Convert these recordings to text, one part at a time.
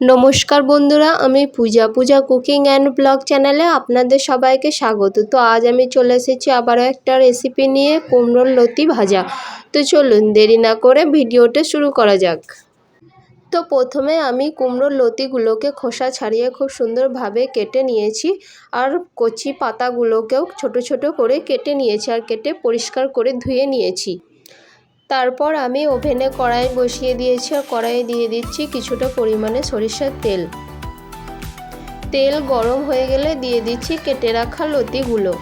নমস্কার বন্ধুরা, আমি পূজা কুকিং অ্যান্ড ব্লগ চ্যানেলে আপনাদের সবাইকে স্বাগত। তো আজ আমি চলে এসেছি আবারও একটা রেসিপি নিয়ে, কুমড়োর লতি ভাজা। তো চলুন দেরি না করে ভিডিওটা শুরু করা যাক। তো প্রথমে আমি কুমড়োর লতিগুলোকে খোসা ছাড়িয়ে খুব সুন্দরভাবে কেটে নিয়েছি, আর কচি পাতাগুলোকেও ছোট ছোট করে কেটে নিয়েছি, আর কেটে পরিষ্কার করে ধুয়ে নিয়েছি। তারপর আমি ওভেনে কড়াই বসিয়ে দিয়েছি, আর কড়াইয়ে দিয়ে দিচ্ছি কিছুটা পরিমাণে সরিষার তেল। তেল গরম হয়ে গেলে দিয়ে দিচ্ছি কেটে রাখা লতিগুলো।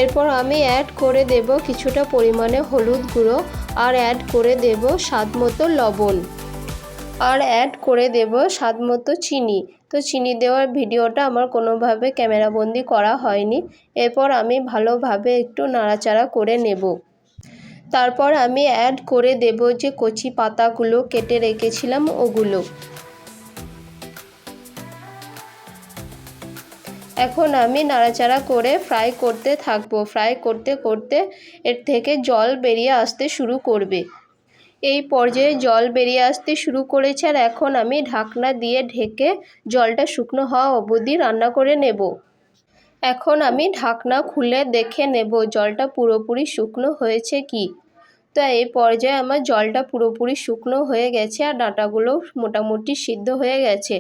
এরপর আমি অ্যাড করে দেব কিছুটা পরিমাণে হলুদ গুঁড়ো, আর অ্যাড করে দেব স্বাদ মতো লবণ, আর অ্যাড করে দেব স্বাদ মতো চিনি। তো চিনি দেওয়ার ভিডিওটা আমার কোনোভাবে ক্যামেরাবন্দি করা হয়নি। এরপর আমি ভালোভাবে একটু নাড়াচাড়া করে নেব। তারপর আমি অ্যাড করে দেব যে কচি পাতাগুলো কেটে রেখেছিলাম ওগুলো। এখন আমি নাড়াচাড়া করে ফ্রাই করতে থাকবো। ফ্রাই করতে করতে এর থেকে জল বেরিয়ে আসতে শুরু করবে। এই পর্যায়ে জল বেরিয়ে আসতে শুরু করেছে, আর এখন আমি ঢাকনা দিয়ে ঢেকে জলটা শুকনো হওয়া অবধি রান্না করে নেব। এখন আমি ঢাকনা খুলে দেখে নেব জলটা পুরোপুরি শুকনো হয়েছে কি। তো এই পর্যায়ে আমার জলটা পুরোপুরি শুকনো হয়ে গেছে, আর ডাঁটাগুলো মোটামুটি সিদ্ধ হয়ে গেছে।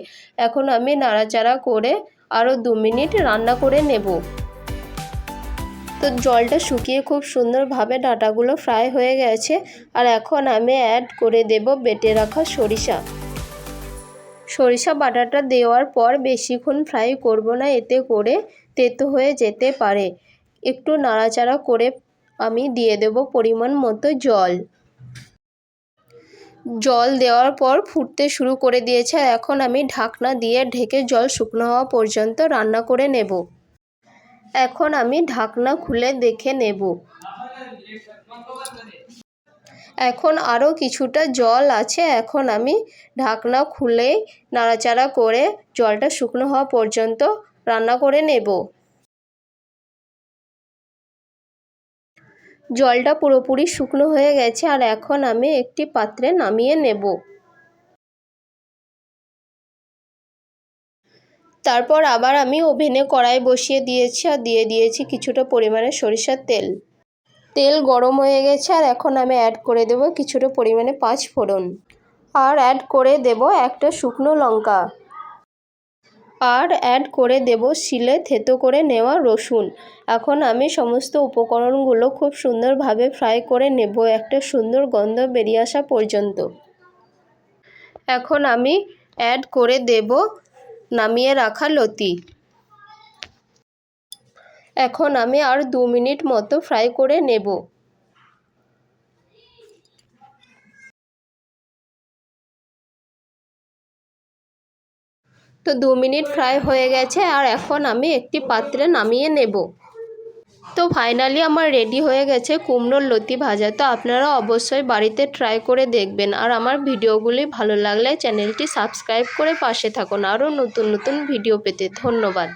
এখন আমি নাড়াচাড়া করে আরও 2 মিনিট রান্না করে নেব। তো জলটা শুকিয়ে খুব সুন্দরভাবে ডাঁটাগুলো ফ্রাই হয়ে গেছে, আর এখন আমি অ্যাড করে দেব বেটে রাখা সরিষা বাটাটা দেওয়ার পর বেশিক্ষণ ফ্রাই করব না, এতে করে তেতো হয়ে যেতে পারে। একটু নাড়াচাড়া করে আমি দিয়ে দেব পরিমাণ মতো জল দেওয়ার পর ফুটতে শুরু করে দিয়েছে, আর এখন আমি ঢাকনা দিয়ে ঢেকে জল শুকনো হওয়া পর্যন্ত রান্না করে নেব। এখন আমি ঢাকনা খুলে দেখে নেব। এখন আরও কিছুটা জল আছে। এখন আমি ঢাকনা খুলে নাড়াচাড়া করে জলটা শুকনো হওয়া পর্যন্ত রান্না করে নেব। জলটা পুরোপুরি শুকনো হয়ে গেছে, আর এখন আমি একটি পাত্রে নামিয়ে নেব। তারপর আবার আমি ওভেনে কড়াই বসিয়ে দিয়েছি, আর দিয়ে দিয়েছি কিছুটা পরিমাণে সরিষার তেল। তেল গরম হয়ে গেছে, আর এখন আমি অ্যাড করে দেব কিছুটা পরিমাণে 5 ফোড়ন, আর অ্যাড করে দেব একটা শুকনো লঙ্কা, আর অ্যাড করে দেব শিলে থেতো করে নেওয়া রসুন। এখন আমি সমস্ত উপকরণগুলো খুব সুন্দরভাবে ফ্রাই করে নেব, একটা সুন্দর গন্ধ বেরিয়ে আসা পর্যন্ত। এখন আমি অ্যাড করে দেব নামিয়ে রাখা লতি। এখন আমি আর 2 মিনিট মতো ফ্রাই করে নেব। তো 2 মিনিট ফ্রাই হয়ে গেছে, আর এখন আমি একটি পাত্রে নামিয়ে নেব। তো ফাইনালি আমার রেডি হয়ে গেছে কুমড়োর লতি ভাজা। তো আপনারা অবশ্যই বাড়িতে ট্রাই করে দেখবেন, আর আমার ভিডিওগুলি ভালো লাগলে চ্যানেলটি সাবস্ক্রাইব করে পাশে থাকুন আরও নতুন নতুন ভিডিও পেতে। ধন্যবাদ।